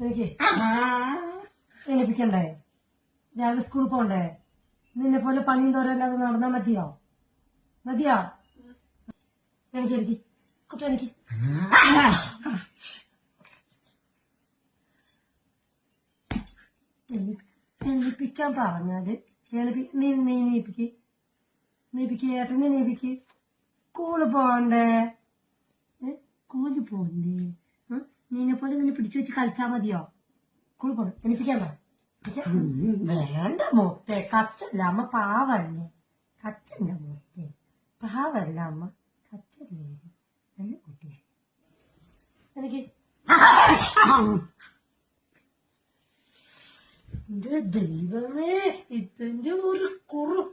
എനിക്ക് എണീപ്പിക്കണ്ടേ? രാവിലെ സ്കൂളിൽ പോണ്ടേ? നിന്നെ പോലെ പണിയും തോരല്ലാതെ നടന്നാ മതിയോ? എനിക്ക് കുട്ടി എനിക്ക് എണീപ്പിക്കാൻ പറഞ്ഞാല് നീപ്പിക്ക് ഏട്ടനെ നീപ്പിക്ക്. സ്കൂളിൽ പോണ്ടേ? സ്കൂളിൽ പോണ്ടേ? നിന്നെ പോലെ നിന്നെ പിടിച്ചു വെച്ച് കളിച്ചാ മതിയോ? സ്കൂളിൽ പോണം. എണീപ്പിക്കാൻ പറ. വേണ്ട മുത്തേ, കച്ചല്ല അമ്മ, പാവല്ലേ. കച്ചല്ല മുത്തേ, പാവല്ല അമ്മ, കച്ചല്ലേ നല്ല കുട്ടിയെ. എനിക്ക് എന്റെ ദൈവമേ, ഇതിന്റെ ഒരു കുറുമ്പ്